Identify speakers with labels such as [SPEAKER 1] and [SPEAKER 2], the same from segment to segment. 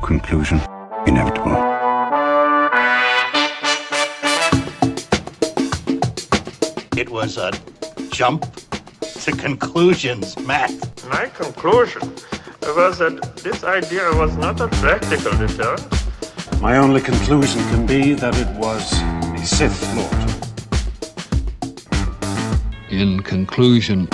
[SPEAKER 1] Conclusion inevitable.
[SPEAKER 2] It was a jump to conclusions, Matt.
[SPEAKER 3] My conclusion was that this idea was not a practical deterrent.
[SPEAKER 4] My only conclusion can be that it was a Sith Lord.
[SPEAKER 5] In conclusion.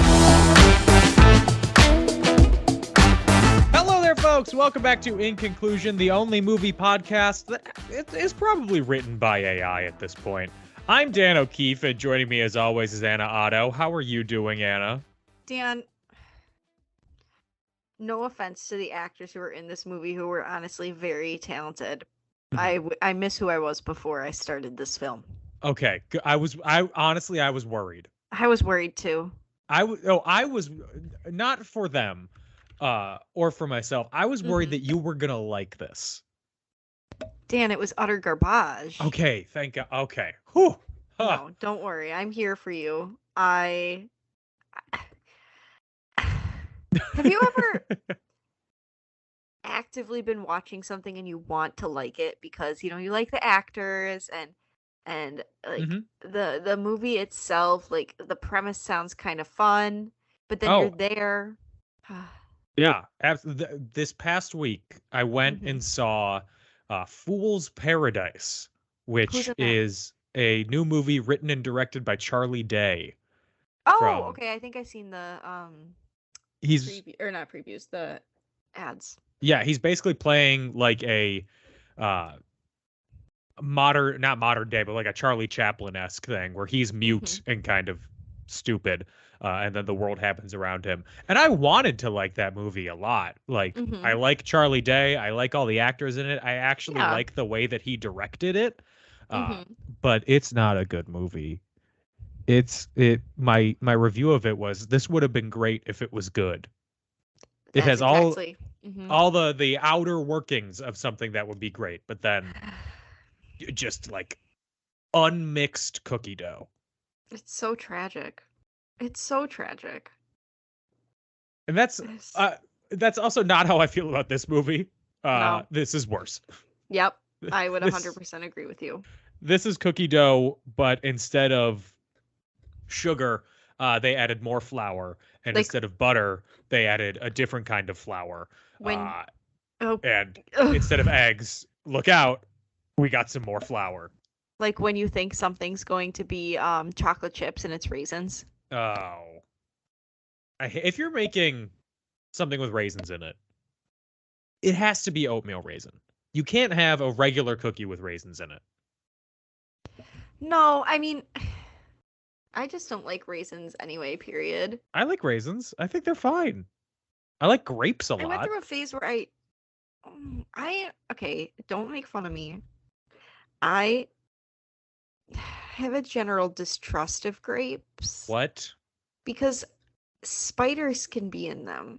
[SPEAKER 6] Hello there, folks. Welcome back to In Conclusion, the only movie podcast that is probably written by AI at this point. I'm Dan O'Keefe, and joining me as always is Anna Otto. How are you doing, Anna?
[SPEAKER 7] Dan, no offense to the actors who were in this movie who were honestly very talented. I miss who I was before I started this film.
[SPEAKER 6] Okay, I was worried.
[SPEAKER 7] I was worried too.
[SPEAKER 6] I was not for them, or for myself. I was worried that you were gonna like this.
[SPEAKER 7] Dan, it was utter garbage.
[SPEAKER 6] Okay, thank God. Okay, whew. Huh.
[SPEAKER 7] No, don't worry. I'm here for you. Have you ever actively been watching something and you want to like it because you like the actors and like the movie itself, like the premise sounds kind of fun, but then you're there.
[SPEAKER 6] Yeah, this past week I went and saw Fool's Paradise, which is a new movie written and directed by Charlie Day.
[SPEAKER 7] Oh, okay. I think I seen the not previews, the ads.
[SPEAKER 6] Yeah, he's basically playing like a not modern day, but like a Charlie Chaplin-esque thing where he's mute and kind of stupid, and then the world happens around him. And I wanted to like that movie a lot. Like, I like Charlie Day. I like all the actors in it. I actually like the way that he directed it. But it's not a good movie. My review of it was, this would have been great if it was good. It has all the outer workings of something that would be great, but then just like unmixed cookie dough.
[SPEAKER 7] It's so tragic. It's so tragic.
[SPEAKER 6] And that's also not how I feel about this movie.
[SPEAKER 7] No.
[SPEAKER 6] This is worse.
[SPEAKER 7] Yep. I would 100% agree with you.
[SPEAKER 6] This is cookie dough, but instead of sugar, they added more flour, and instead of butter, they added a different kind of flour. And instead of eggs, look out, we got some more flour.
[SPEAKER 7] Like when you think something's going to be chocolate chips and it's raisins.
[SPEAKER 6] Oh. If you're making something with raisins in it, it has to be oatmeal raisin. You can't have a regular cookie with raisins in it.
[SPEAKER 7] No, I mean, I just don't like raisins anyway, period.
[SPEAKER 6] I like raisins. I think they're fine. I like grapes a lot.
[SPEAKER 7] I went through a phase where okay, don't make fun of me. I have a general distrust of grapes.
[SPEAKER 6] What?
[SPEAKER 7] Because spiders can be in them.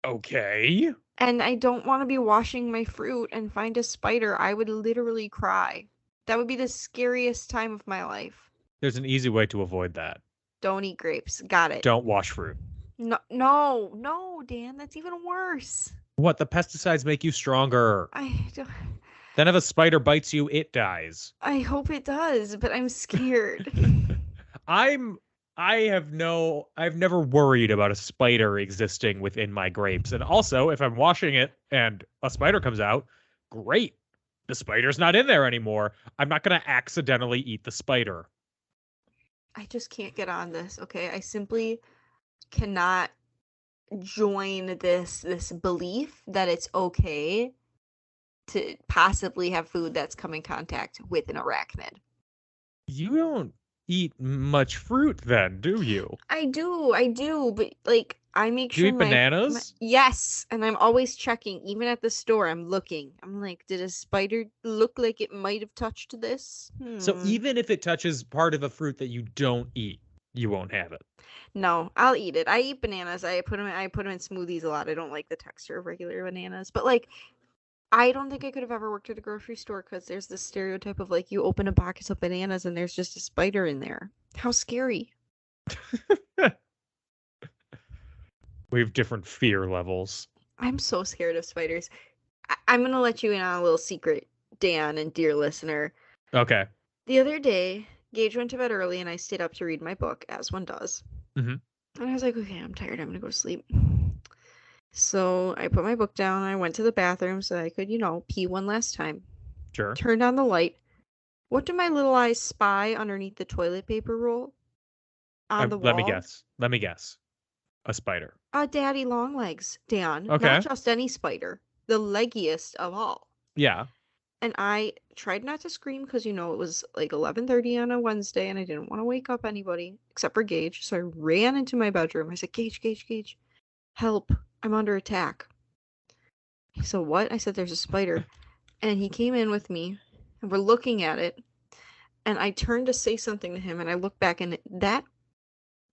[SPEAKER 6] Okay.
[SPEAKER 7] And I don't want to be washing my fruit and find a spider. I would literally cry. That would be the scariest time of my life.
[SPEAKER 6] There's an easy way to avoid that.
[SPEAKER 7] Don't eat grapes. Got it.
[SPEAKER 6] Don't wash fruit.
[SPEAKER 7] No, Dan. That's even worse.
[SPEAKER 6] What? The pesticides make you stronger.
[SPEAKER 7] I don't...
[SPEAKER 6] Then if a spider bites you, it dies.
[SPEAKER 7] I hope it does, but I'm scared.
[SPEAKER 6] I've never worried about a spider existing within my grapes. And also, if I'm washing it and a spider comes out, great. The spider's not in there anymore. I'm not going to accidentally eat the spider.
[SPEAKER 7] I just can't get on this, okay? I simply cannot join this belief that it's okay to possibly have food that's come in contact with an arachnid.
[SPEAKER 6] You don't eat much fruit then, do you?
[SPEAKER 7] I do, but like I make
[SPEAKER 6] Do you eat bananas?
[SPEAKER 7] Yes, and I'm always checking. Even at the store, I'm looking. I'm like, did a spider look like it might have touched this?
[SPEAKER 6] So even if it touches part of a fruit that you don't eat, you won't have it.
[SPEAKER 7] No, I'll eat it. I eat bananas. I put them in smoothies a lot. I don't like the texture of regular bananas, but like I don't think I could have ever worked at a grocery store because there's this stereotype of like you open a box of bananas and there's just a spider in there. How scary.
[SPEAKER 6] We have different fear levels.
[SPEAKER 7] I'm so scared of spiders. I'm gonna let you in on a little secret, Dan and dear listener.
[SPEAKER 6] Okay.
[SPEAKER 7] The other day, Gage went to bed early and I stayed up to read my book, as one does.
[SPEAKER 6] Mhm.
[SPEAKER 7] And I was like, okay, I'm tired. I'm gonna go to sleep. So I put my book down. I went to the bathroom so I could, pee one last time.
[SPEAKER 6] Sure.
[SPEAKER 7] Turned on the light. What do my little eyes spy underneath the toilet paper roll on the wall?
[SPEAKER 6] Let me guess. A spider.
[SPEAKER 7] Daddy Longlegs, Dan.
[SPEAKER 6] Okay.
[SPEAKER 7] Not just any spider. The leggiest of all.
[SPEAKER 6] Yeah.
[SPEAKER 7] And I tried not to scream because, it was like 11:30 on a Wednesday and I didn't want to wake up anybody except for Gage. So I ran into my bedroom. I said, Gage, help. I'm under attack. He said, what? I said, there's a spider. And he came in with me and we're looking at it. And I turned to say something to him and I looked back and that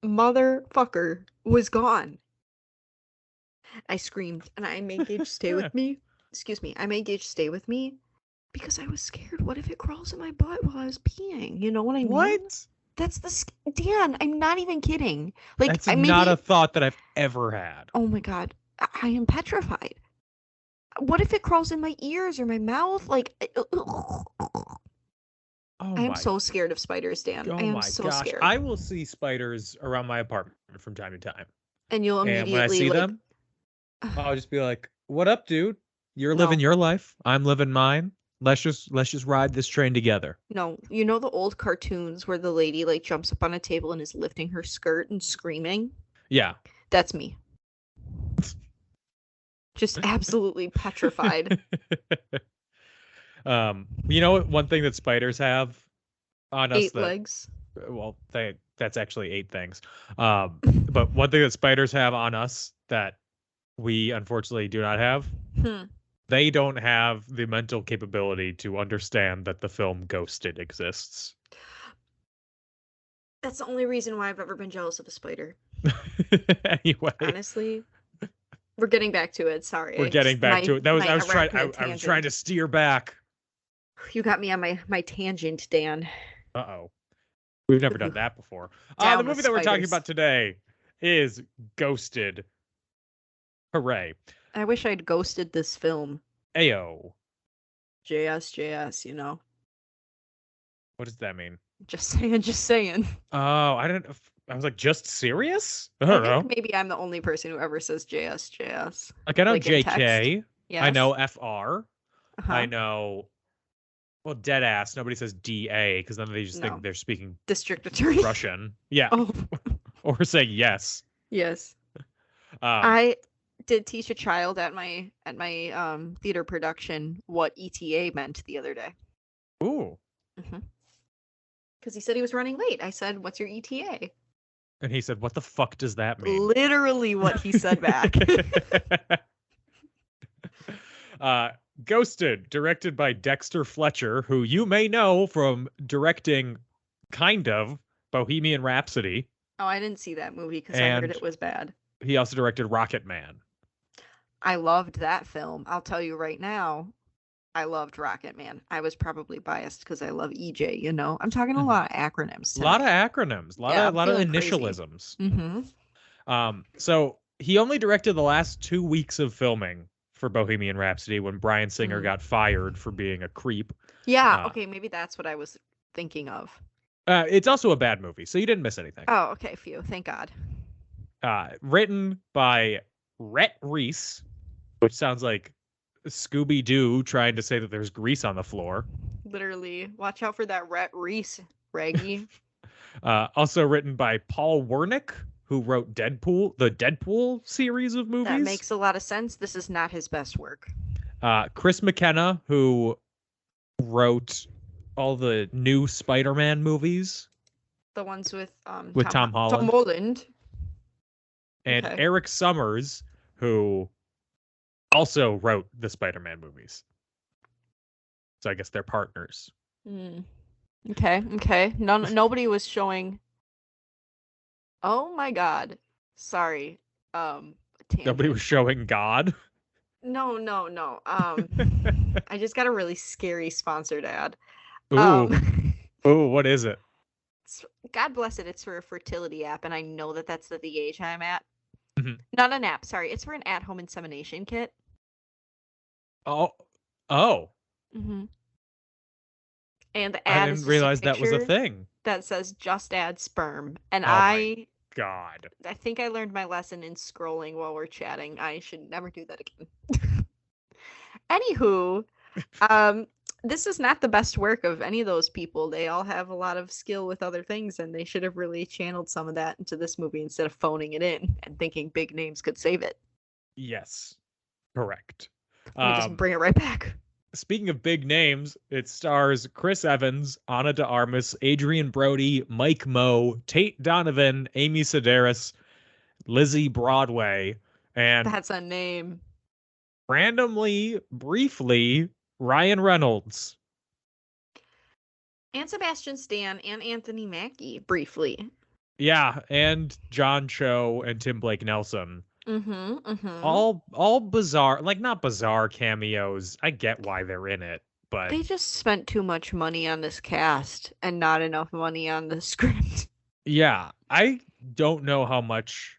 [SPEAKER 7] motherfucker was gone. I screamed and I made Gage stay with me. Excuse me. I made Gage stay with me because I was scared. What if it crawls in my butt while I was peeing? You know what I mean?
[SPEAKER 6] What?
[SPEAKER 7] That's Dan, I'm not even kidding. Like,
[SPEAKER 6] That's not a thought that I've ever had.
[SPEAKER 7] Oh my God. I am petrified. What if it crawls in my ears or my mouth? Like, I am so scared of spiders, Dan. I am so scared.
[SPEAKER 6] I will see spiders around my apartment from time to time.
[SPEAKER 7] And you'll immediately,
[SPEAKER 6] and when I see them, I'll just be like, what up, dude? You're living your life. I'm living mine. Let's just ride this train together.
[SPEAKER 7] No, you know the old cartoons where the lady like jumps up on a table and is lifting her skirt and screaming?
[SPEAKER 6] Yeah.
[SPEAKER 7] That's me. Just absolutely petrified.
[SPEAKER 6] You know what? One thing that spiders have on us
[SPEAKER 7] 8 legs.
[SPEAKER 6] Well, that's actually 8 things. But one thing that spiders have on us that we unfortunately do not have. They don't have the mental capability to understand that the film Ghosted exists.
[SPEAKER 7] That's the only reason why I've ever been jealous of a spider.
[SPEAKER 6] Anyway,
[SPEAKER 7] honestly, we're getting back to it. Sorry,
[SPEAKER 6] we're getting back to it. I was trying to steer back.
[SPEAKER 7] You got me on my tangent, Dan.
[SPEAKER 6] Uh-oh. We've never done that before. The movie that we're talking about today is Ghosted. Hooray.
[SPEAKER 7] I wish I'd ghosted this film.
[SPEAKER 6] Ayo.
[SPEAKER 7] JS,
[SPEAKER 6] What does that mean?
[SPEAKER 7] Just saying.
[SPEAKER 6] Oh, I was like, just serious? I don't know.
[SPEAKER 7] Maybe I'm the only person who ever says JS.
[SPEAKER 6] Like, I know JK.
[SPEAKER 7] Yes.
[SPEAKER 6] I know FR.
[SPEAKER 7] Uh-huh.
[SPEAKER 6] I know, well, dead ass. Nobody says DA because then they just think they're speaking
[SPEAKER 7] District Attorney
[SPEAKER 6] Russian. Yeah.
[SPEAKER 7] Oh.
[SPEAKER 6] Or saying yes.
[SPEAKER 7] Yes. I did teach a child at my theater production what ETA meant the other day.
[SPEAKER 6] Ooh.
[SPEAKER 7] Because he said he was running late. I said, "What's your ETA?"
[SPEAKER 6] And he said, "What the fuck does that mean?"
[SPEAKER 7] Literally what he said back.
[SPEAKER 6] Ghosted, directed by Dexter Fletcher, who you may know from directing kind of Bohemian Rhapsody.
[SPEAKER 7] Oh, I didn't see that movie because I heard it was bad.
[SPEAKER 6] He also directed Rocket Man.
[SPEAKER 7] I loved that film. I'll tell you right now, I loved Rocket Man. I was probably biased because I love EJ, I'm talking a lot of acronyms today.
[SPEAKER 6] A lot of acronyms. A lot of initialisms.
[SPEAKER 7] Mm-hmm.
[SPEAKER 6] So he only directed the last 2 weeks of filming for Bohemian Rhapsody when Bryan Singer got fired for being a creep.
[SPEAKER 7] Yeah, okay, maybe that's what I was thinking of.
[SPEAKER 6] It's also a bad movie, so you didn't miss anything.
[SPEAKER 7] Oh, okay, phew. Thank God.
[SPEAKER 6] Written by Rhett Reese, which sounds like Scooby-Doo trying to say that there's grease on the floor.
[SPEAKER 7] Literally. Watch out for that Rhett Reese, Reggie.
[SPEAKER 6] Also written by Paul Wernick, who wrote Deadpool, the Deadpool series of movies.
[SPEAKER 7] That makes a lot of sense. This is not his best work.
[SPEAKER 6] Chris McKenna, who wrote all the new Spider-Man movies.
[SPEAKER 7] The ones with
[SPEAKER 6] Tom Holland.
[SPEAKER 7] Tom Holland.
[SPEAKER 6] And Eric Summers, who also wrote the Spider-Man movies. So I guess they're partners.
[SPEAKER 7] Okay. Nobody was showing. Oh my God. Sorry.
[SPEAKER 6] Nobody was showing God.
[SPEAKER 7] No. I just got a really scary sponsored ad.
[SPEAKER 6] Ooh. Ooh, what is it?
[SPEAKER 7] God bless it. It's for a fertility app, and I know that that's the age I'm at. Not an app, sorry. It's for an at-home insemination kit.
[SPEAKER 6] Oh.
[SPEAKER 7] Mm-hmm. And the
[SPEAKER 6] I
[SPEAKER 7] ad
[SPEAKER 6] didn't
[SPEAKER 7] is just
[SPEAKER 6] realize that was a
[SPEAKER 7] picture
[SPEAKER 6] thing.
[SPEAKER 7] that says just add sperm. And
[SPEAKER 6] Oh my God.
[SPEAKER 7] I think I learned my lesson in scrolling while we're chatting. I should never do that again. Anywho, this is not the best work of any of those people. They all have a lot of skill with other things, and they should have really channeled some of that into this movie instead of phoning it in and thinking big names could save it.
[SPEAKER 6] Yes. Correct.
[SPEAKER 7] Let me just bring it right back.
[SPEAKER 6] Speaking of big names, it stars Chris Evans, Ana de Armas, Adrian Brody, Mike Moe, Tate Donovan, Amy Sedaris, Lizzie Broadway, and
[SPEAKER 7] That's a name.
[SPEAKER 6] randomly, briefly, Ryan Reynolds.
[SPEAKER 7] And Sebastian Stan and Anthony Mackie, briefly.
[SPEAKER 6] Yeah, and John Cho and Tim Blake Nelson.
[SPEAKER 7] Mm-hmm.
[SPEAKER 6] All bizarre, like not bizarre cameos. I get why they're in it, but
[SPEAKER 7] They just spent too much money on this cast and not enough money on the script.
[SPEAKER 6] yeah, I don't know how much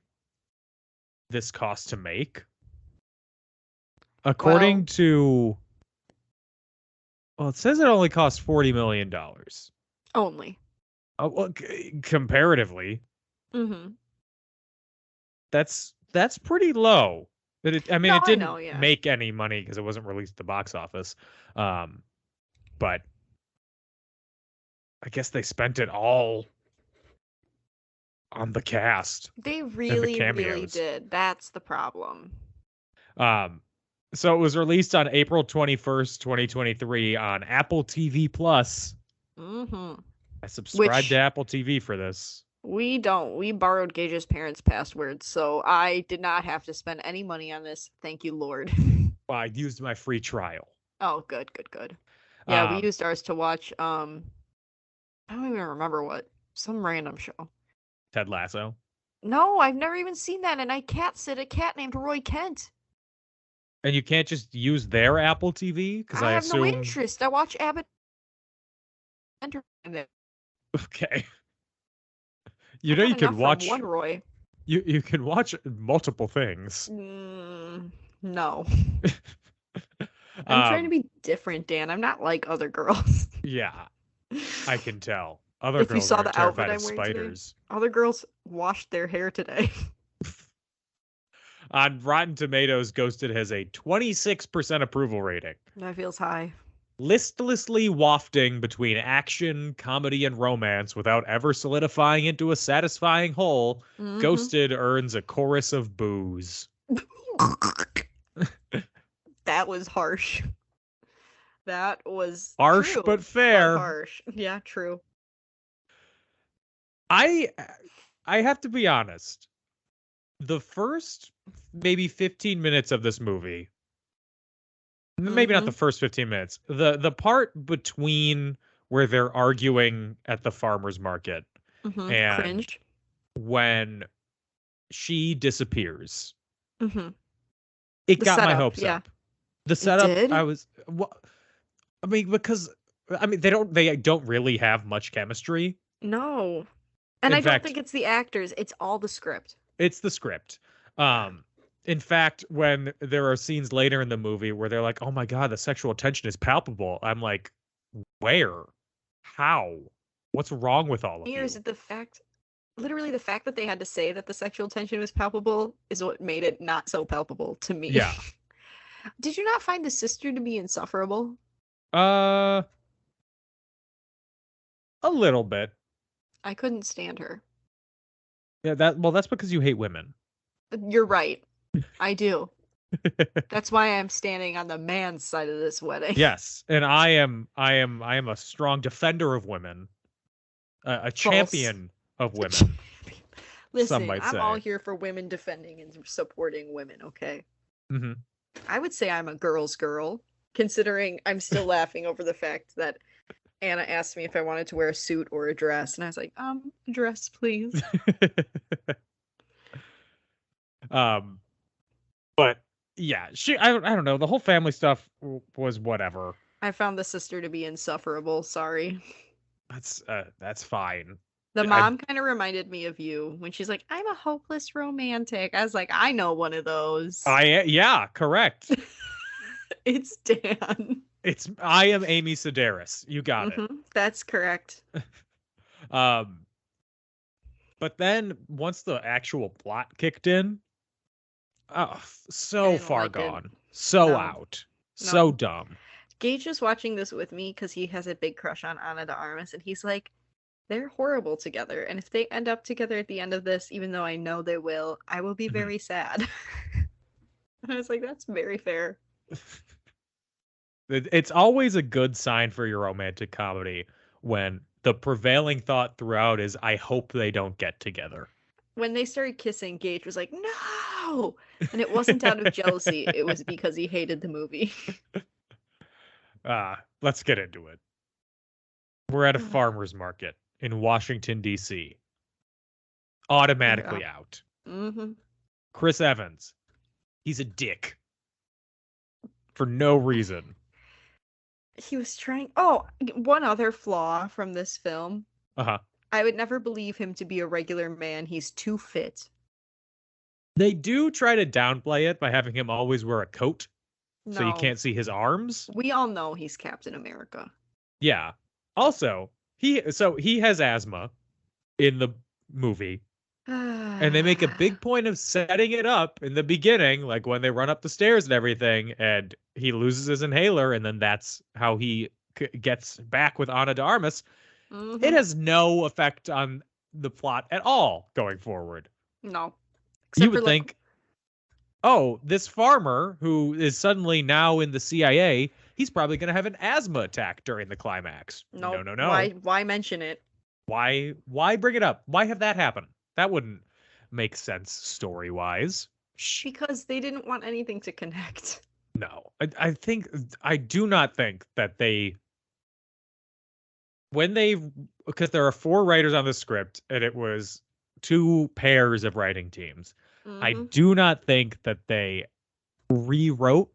[SPEAKER 6] this cost to make. According to, well, it says it only cost $40 million.
[SPEAKER 7] Only.
[SPEAKER 6] Well, comparatively,
[SPEAKER 7] Mm-hmm.
[SPEAKER 6] that's pretty low. But it didn't
[SPEAKER 7] know, yeah.
[SPEAKER 6] make any money because it wasn't released at the box office. But I guess they spent it all on the cast.
[SPEAKER 7] They really
[SPEAKER 6] cameos.
[SPEAKER 7] did. That's the problem.
[SPEAKER 6] So it was released on April 21st, 2023 on Apple TV Plus.
[SPEAKER 7] Mm-hmm.
[SPEAKER 6] I subscribed
[SPEAKER 7] Which-
[SPEAKER 6] to Apple TV for this.
[SPEAKER 7] We don't. We borrowed Gage's parents' passwords, so I did not have to spend any money on this. Thank you, Lord.
[SPEAKER 6] Well, I used my free trial.
[SPEAKER 7] Oh, good. Yeah, we
[SPEAKER 6] Um,
[SPEAKER 7] used ours to watch, I don't even remember what. Some random show.
[SPEAKER 6] Ted Lasso.
[SPEAKER 7] No, I've never even seen that, and I cat sit a cat named Roy Kent.
[SPEAKER 6] And you can't just use their Apple TV? Because I
[SPEAKER 7] have
[SPEAKER 6] assume...
[SPEAKER 7] no interest. I watch Abbott Entertainment.
[SPEAKER 6] Okay. You know you can watch...
[SPEAKER 7] one Roy.
[SPEAKER 6] You can watch multiple things.
[SPEAKER 7] No. I'm trying to be different, Dan. I'm not like other girls.
[SPEAKER 6] Yeah, I can tell. Other
[SPEAKER 7] If you
[SPEAKER 6] girls
[SPEAKER 7] saw
[SPEAKER 6] are
[SPEAKER 7] the
[SPEAKER 6] terrified
[SPEAKER 7] outfit
[SPEAKER 6] of
[SPEAKER 7] I'm wearing today.
[SPEAKER 6] spiders.
[SPEAKER 7] Other girls washed their hair today.
[SPEAKER 6] On Rotten Tomatoes, Ghosted has a 26% approval rating.
[SPEAKER 7] That feels high.
[SPEAKER 6] Listlessly wafting between action, comedy, and romance without ever solidifying into a satisfying whole,
[SPEAKER 7] Mhm.
[SPEAKER 6] Ghosted earns a chorus of boos.
[SPEAKER 7] That was harsh. That was
[SPEAKER 6] Harsh
[SPEAKER 7] true,
[SPEAKER 6] but fair.
[SPEAKER 7] harsh. Yeah, true.
[SPEAKER 6] I have to be honest. The first maybe 15 minutes of this movie, maybe not the first 15 minutes, the part between where they're arguing at the farmer's market
[SPEAKER 7] Mhm.
[SPEAKER 6] and
[SPEAKER 7] Cringe.
[SPEAKER 6] when she disappears,
[SPEAKER 7] Mm-hmm.
[SPEAKER 6] it
[SPEAKER 7] The
[SPEAKER 6] got my
[SPEAKER 7] setup,
[SPEAKER 6] hopes
[SPEAKER 7] yeah.
[SPEAKER 6] up. The setup,
[SPEAKER 7] did?
[SPEAKER 6] because they don't really have much chemistry.
[SPEAKER 7] No. And
[SPEAKER 6] In
[SPEAKER 7] I
[SPEAKER 6] fact-
[SPEAKER 7] don't think it's the actors. It's all the script.
[SPEAKER 6] It's the script. In fact, when there are scenes later in the movie where they're like, "Oh my god, the sexual tension is palpable," I'm like, "Where? How? What's wrong with all of
[SPEAKER 7] Here's
[SPEAKER 6] you?"
[SPEAKER 7] the fact. Literally, the fact that they had to say that the sexual tension was palpable is what made it not so palpable to me.
[SPEAKER 6] Yeah.
[SPEAKER 7] Did you not find the sister to be insufferable?
[SPEAKER 6] A little bit.
[SPEAKER 7] I couldn't stand her.
[SPEAKER 6] Yeah. That's because you hate women.
[SPEAKER 7] You're right. I do. That's why I'm standing on the man's side of this wedding.
[SPEAKER 6] Yes, and I am a strong defender of women, a champion of women.
[SPEAKER 7] Listen,
[SPEAKER 6] might
[SPEAKER 7] I'm all
[SPEAKER 6] say.
[SPEAKER 7] here for women defending and supporting women, okay?
[SPEAKER 6] Hmm.
[SPEAKER 7] I would say I'm a girl's girl, considering I'm still laughing over the fact that Anna asked me if I wanted to wear a suit or a dress, and I was like, a dress, please.
[SPEAKER 6] But yeah, I don't know. The whole family stuff was whatever.
[SPEAKER 7] I found the sister to be insufferable, sorry.
[SPEAKER 6] That's fine.
[SPEAKER 7] The mom kind of reminded me of you when she's like, "I'm a hopeless romantic." I was like, I know one of those.
[SPEAKER 6] Yeah, correct.
[SPEAKER 7] It's Dan.
[SPEAKER 6] I am Amy Sedaris. You got it.
[SPEAKER 7] That's correct.
[SPEAKER 6] But then once the actual plot kicked in, so far
[SPEAKER 7] like
[SPEAKER 6] gone, so out, so dumb.
[SPEAKER 7] Gage was watching this with me because he has a big crush on Ana de Armas, and he's like, they're horrible together, and if they end up together at the end of this, even though I know they will, I will be very sad. And I was like, that's very fair.
[SPEAKER 6] It's always a good sign for your romantic comedy when the prevailing thought throughout is, I hope they don't get together.
[SPEAKER 7] When they started kissing, Gage was like, no! And it wasn't out of jealousy. It was because he hated the movie.
[SPEAKER 6] Let's get into it. We're at a farmer's market in Washington, D.C. Automatically out. Chris Evans. He's a dick. For no reason.
[SPEAKER 7] He was trying... Oh, one other flaw from this film. I would never believe him to be a regular man. He's too fit.
[SPEAKER 6] They do try to downplay it by having him always wear a coat.
[SPEAKER 7] No.
[SPEAKER 6] So you can't see his arms.
[SPEAKER 7] We all know he's Captain America.
[SPEAKER 6] Yeah. Also, he has asthma in the movie. And they make a big point of setting it up in the beginning, like when they run up the stairs and everything, and he loses his inhaler, and then that's how he gets back with Ana de Armas. It has no effect on the plot at all going forward.
[SPEAKER 7] No.
[SPEAKER 6] You would think, oh, this farmer who is suddenly now in the CIA, he's probably going to have an asthma attack during the climax. No.
[SPEAKER 7] Why mention it?
[SPEAKER 6] Why bring it up? Why have that happen? That wouldn't make sense story-wise.
[SPEAKER 7] Because they didn't want anything to connect.
[SPEAKER 6] No. I do not think that because there are 4 writers on the script, and it was 2 pairs of writing teams. I do not think that they rewrote.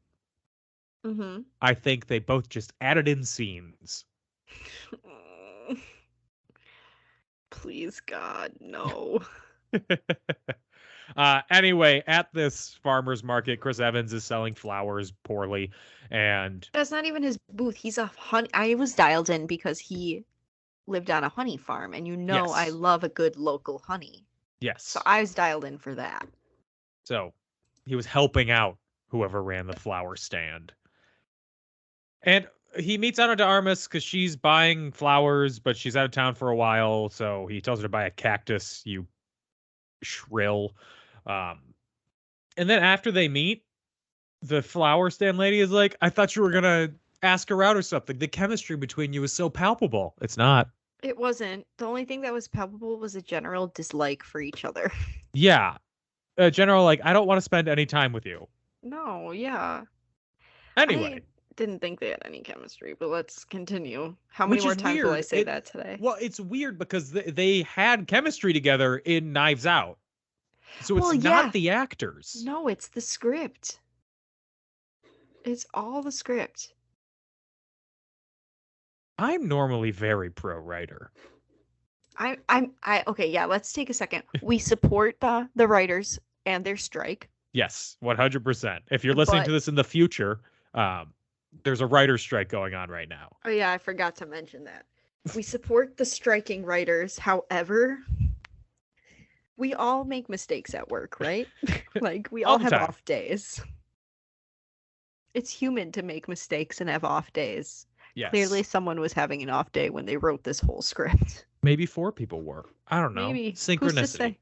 [SPEAKER 6] I think they both just added in scenes.
[SPEAKER 7] Please, God, no.
[SPEAKER 6] Anyway, at this farmer's market, Chris Evans is selling flowers poorly, and
[SPEAKER 7] that's not even his booth. He's a honey. I was dialed in because he lived on a honey farm, and
[SPEAKER 6] Yes.
[SPEAKER 7] I love a good local honey.
[SPEAKER 6] Yes.
[SPEAKER 7] So I was dialed in for that.
[SPEAKER 6] So he was helping out whoever ran the flower stand. And he meets Ana de Armas because she's buying flowers, but she's out of town for a while. So he tells her to buy a cactus, you shrill. And then after they meet, the flower stand lady is like, I thought you were going to ask her out or something. The chemistry between you is so palpable. It's not.
[SPEAKER 7] It wasn't. The only thing that was palpable was a general dislike for each other.
[SPEAKER 6] Yeah. A general, like, I don't want to spend any time with you.
[SPEAKER 7] No, yeah.
[SPEAKER 6] Anyway.
[SPEAKER 7] I didn't think they had any chemistry, but let's continue. How many more times will I say that today?
[SPEAKER 6] Well, it's weird because they had chemistry together in Knives Out. So it's not the actors.
[SPEAKER 7] No, it's the script. It's all the script.
[SPEAKER 6] I'm normally very pro writer.
[SPEAKER 7] Okay, yeah, let's take a second. We support the writers and their strike.
[SPEAKER 6] Yes, 100%. If you're listening to this in the future, there's a writer's strike going on right now.
[SPEAKER 7] Oh yeah, I forgot to mention that. We support the striking writers. However, we all make mistakes at work, right? Like, we all have off days. It's human to make mistakes and have off days.
[SPEAKER 6] Yes.
[SPEAKER 7] Clearly someone was having an off day when they wrote this whole script.
[SPEAKER 6] Maybe 4 people were. I don't know.
[SPEAKER 7] Maybe.
[SPEAKER 6] Synchronicity.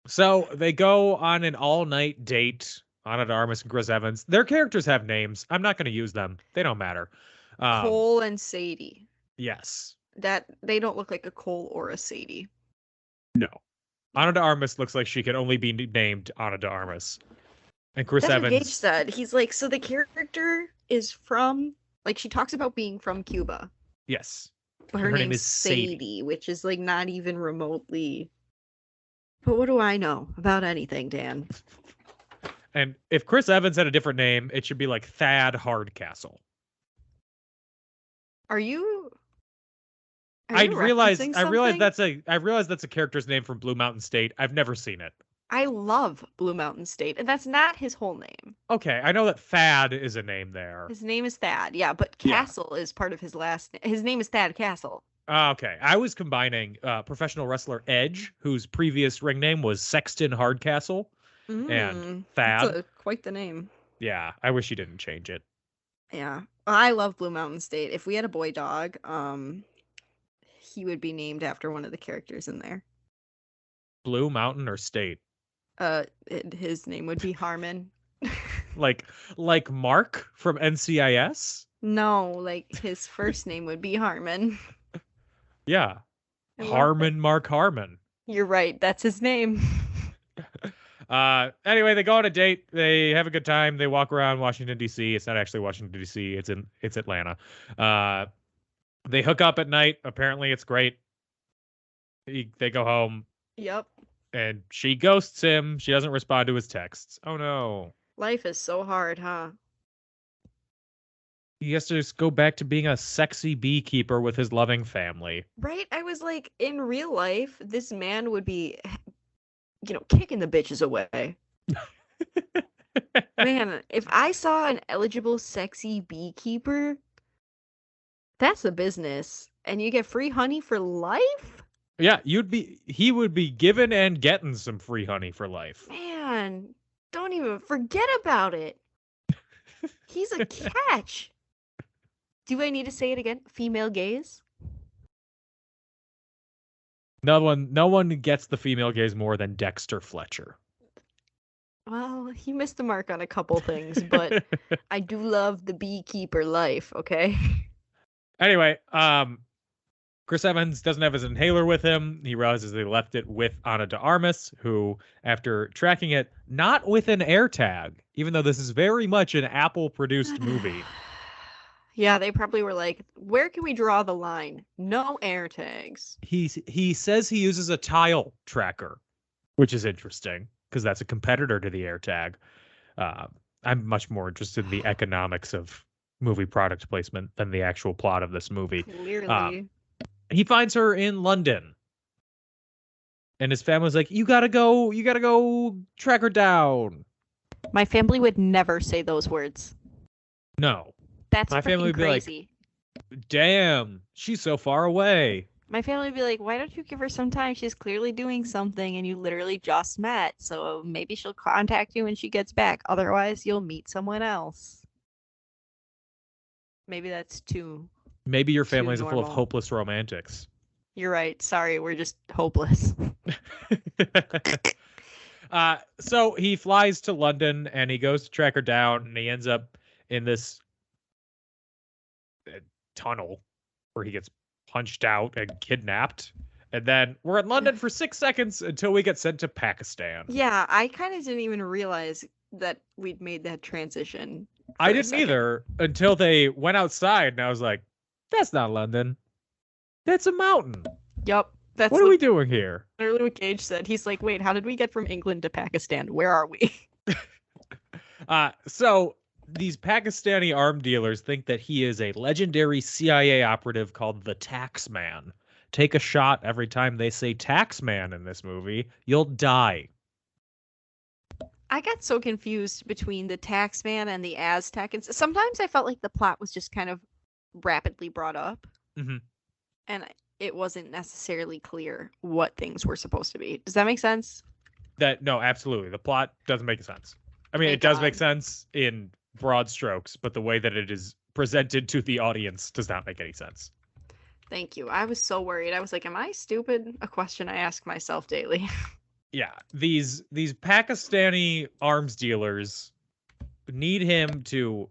[SPEAKER 6] So they go on an all-night date. Ana de Armas and Chris Evans. Their characters have names. I'm not going to use them. They don't matter.
[SPEAKER 7] Cole and Sadie.
[SPEAKER 6] Yes.
[SPEAKER 7] That they don't look like a Cole or a Sadie.
[SPEAKER 6] No. Ana de Armas looks like she can only be named Ana de Armas. And Chris Evans.
[SPEAKER 7] That's what Gage said. He's like, so the character is from, like, she talks about being from Cuba.
[SPEAKER 6] Yes.
[SPEAKER 7] But her name is Sadie, which is like not even remotely. But what do I know about anything, Dan?
[SPEAKER 6] And if Chris Evans had a different name, it should be like Thad Hardcastle.
[SPEAKER 7] Are you Are you referencing
[SPEAKER 6] I realize
[SPEAKER 7] something?
[SPEAKER 6] I realize that's a character's name from Blue Mountain State. I've never seen it.
[SPEAKER 7] I love Blue Mountain State, and that's not his whole name.
[SPEAKER 6] Okay, I know that Thad is a name there.
[SPEAKER 7] His name is Thad, yeah, but
[SPEAKER 6] Yeah.
[SPEAKER 7] Castle is part of his last name. His name is Thad Castle.
[SPEAKER 6] Okay, I was combining professional wrestler Edge, whose previous ring name was Sexton Hardcastle, and Thad.
[SPEAKER 7] That's quite the name.
[SPEAKER 6] Yeah, I wish you didn't change it.
[SPEAKER 7] Yeah, I love Blue Mountain State. If we had a boy dog, he would be named after one of the characters in there.
[SPEAKER 6] Blue Mountain or State?
[SPEAKER 7] His name would be Harmon.
[SPEAKER 6] Like Mark from NCIS?
[SPEAKER 7] No, like his first name would be Harmon.
[SPEAKER 6] Yeah.
[SPEAKER 7] I love
[SPEAKER 6] Harmon Mark Harmon.
[SPEAKER 7] You're right, that's his name.
[SPEAKER 6] Anyway, they go on a date. They have a good time. They walk around Washington D.C. It's not actually Washington D.C. It's Atlanta. They hook up at night. Apparently, it's great. They go home,
[SPEAKER 7] Yep.
[SPEAKER 6] and she ghosts him. She doesn't respond to his texts. Oh no!
[SPEAKER 7] Life is so hard, huh?
[SPEAKER 6] He has to just go back to being a sexy beekeeper with his loving family.
[SPEAKER 7] Right? I was like, in real life, this man would be, kicking the bitches away. Man, if I saw an eligible sexy beekeeper, that's a business. And you get free honey for life?
[SPEAKER 6] Yeah, he would be given and getting some free honey for life.
[SPEAKER 7] Man, don't even forget about it. He's a catch. Do I need to say it again? Female gaze?
[SPEAKER 6] No one gets the female gaze more than Dexter Fletcher.
[SPEAKER 7] Well, he missed the mark on a couple things, but I do love the beekeeper life, okay?
[SPEAKER 6] Anyway, Chris Evans doesn't have his inhaler with him. He realizes they left it with Ana de Armas, who, after tracking it, not with an AirTag, even though this is very much an Apple-produced movie.
[SPEAKER 7] Yeah, they probably were like, where can we draw the line? No AirTags.
[SPEAKER 6] He says he uses a tile tracker, which is interesting, because that's a competitor to the AirTag. I'm much more interested in the economics of movie product placement than the actual plot of this movie.
[SPEAKER 7] Clearly.
[SPEAKER 6] He finds her in London, and his family's like, you gotta go track her down.
[SPEAKER 7] My family would never say those words.
[SPEAKER 6] No.
[SPEAKER 7] That's
[SPEAKER 6] My family would be
[SPEAKER 7] crazy.
[SPEAKER 6] like, damn, she's so far away.
[SPEAKER 7] My family would be like, why don't you give her some time? She's clearly doing something and you literally just met. So maybe she'll contact you when she gets back. Otherwise, you'll meet someone else. Maybe that's too...
[SPEAKER 6] Maybe your family's full of
[SPEAKER 7] normal.
[SPEAKER 6] hopeless romantics.
[SPEAKER 7] You're right. Sorry, we're just hopeless.
[SPEAKER 6] So he flies to London and he goes to track her down, and he ends up in this tunnel where he gets punched out and kidnapped. And then we're in London for 6 seconds until we get sent to Pakistan.
[SPEAKER 7] Yeah, I kind of didn't even realize that we'd made that transition.
[SPEAKER 6] I
[SPEAKER 7] for a
[SPEAKER 6] didn't
[SPEAKER 7] second.
[SPEAKER 6] either until they went outside, and I was like, that's not London. That's a mountain.
[SPEAKER 7] Yup. That's
[SPEAKER 6] What are we doing here?
[SPEAKER 7] literally what Gage said. He's like, wait, how did we get from England to Pakistan? Where are we?
[SPEAKER 6] So these Pakistani arm dealers think that he is a legendary CIA operative called the Taxman. Take a shot every time they say Taxman in this movie. You'll die.
[SPEAKER 7] I got so confused between the Taxman and the Aztec. And sometimes I felt like the plot was just kind of rapidly brought up.
[SPEAKER 6] Mhm.
[SPEAKER 7] And it wasn't necessarily clear what things were supposed to be. Does that make sense?
[SPEAKER 6] No, absolutely. The plot doesn't make sense. I mean,
[SPEAKER 7] Thank
[SPEAKER 6] it does make
[SPEAKER 7] God.
[SPEAKER 6] sense in broad strokes, but the way that it is presented to the audience does not make any sense.
[SPEAKER 7] Thank you. I was so worried. I was like, am I stupid? A question I ask myself daily.
[SPEAKER 6] Yeah, these Pakistani arms dealers need him to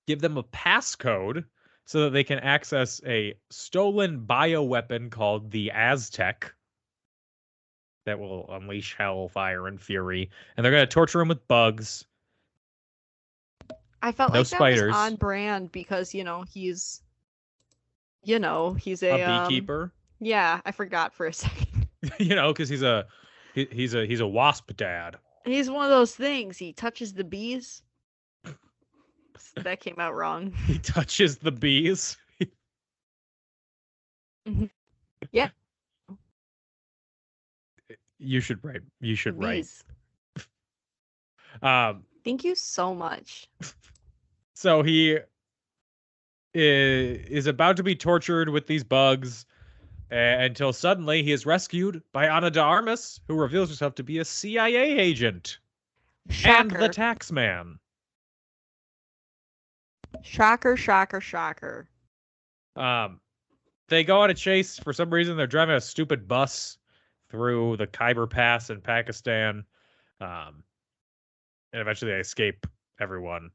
[SPEAKER 6] give them a passcode so that they can access a stolen bioweapon called the Aztec that will unleash hellfire and fury. And they're going to torture him with bugs.
[SPEAKER 7] I felt
[SPEAKER 6] No
[SPEAKER 7] like that
[SPEAKER 6] spiders.
[SPEAKER 7] was on brand because, he's a
[SPEAKER 6] A beekeeper.
[SPEAKER 7] Yeah, I forgot for a second.
[SPEAKER 6] Because he's a wasp dad.
[SPEAKER 7] He's one of those things. He touches the bees. That came out wrong.
[SPEAKER 6] He touches the bees.
[SPEAKER 7] Yeah.
[SPEAKER 6] You should write. You should write.
[SPEAKER 7] Please.
[SPEAKER 6] Um.
[SPEAKER 7] Thank you so much.
[SPEAKER 6] So he is about to be tortured with these bugs until suddenly he is rescued by Ana de Armas, who reveals herself to be a CIA agent and the
[SPEAKER 7] Shocker.
[SPEAKER 6] tax man.
[SPEAKER 7] Shocker, shocker, shocker.
[SPEAKER 6] They go on a chase. For some reason, they're driving a stupid bus through the Khyber Pass in Pakistan. And eventually they escape everyone.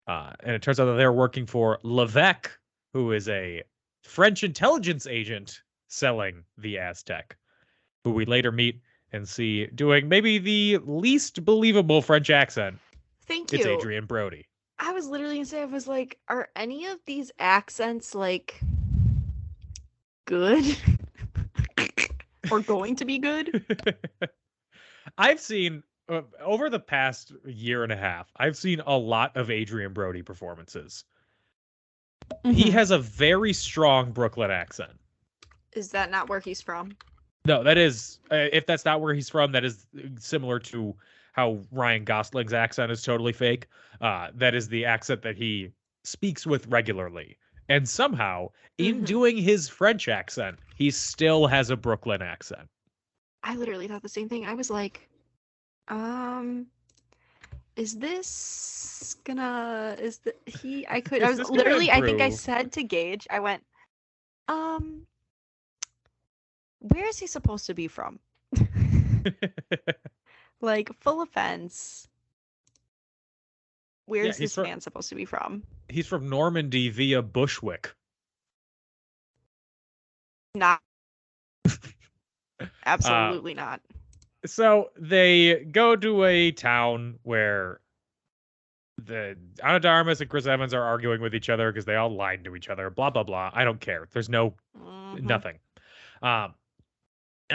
[SPEAKER 6] And it turns out that they're working for Levesque, who is a French intelligence agent selling the Aztec, who we later meet and see doing maybe the least believable French accent.
[SPEAKER 7] Thank you.
[SPEAKER 6] It's Adrian Brody.
[SPEAKER 7] I was literally gonna say, I was like, are any of these accents like good? Or going to be good?
[SPEAKER 6] I've seen over the past year and a half, I've seen a lot of Adrian Brody performances. He has a very strong Brooklyn accent.
[SPEAKER 7] Is that not where he's from?
[SPEAKER 6] No, that is, if that's not where he's from, that is similar to how Ryan Gosling's accent is totally fake. That is the accent that he speaks with regularly. And somehow, in doing his French accent, he still has a Brooklyn accent.
[SPEAKER 7] I literally thought the same thing. I was like, is this gonna, I was literally, I think I said to Gage, I went, where is he supposed to be from? Like, full offense. Where is this man supposed to be from?
[SPEAKER 6] He's from Normandy via Bushwick.
[SPEAKER 7] Not. Absolutely not.
[SPEAKER 6] So they go to a town where the Ana de Armas and Chris Evans are arguing with each other because they all lied to each other. Blah, blah, blah. I don't care. There's nothing. And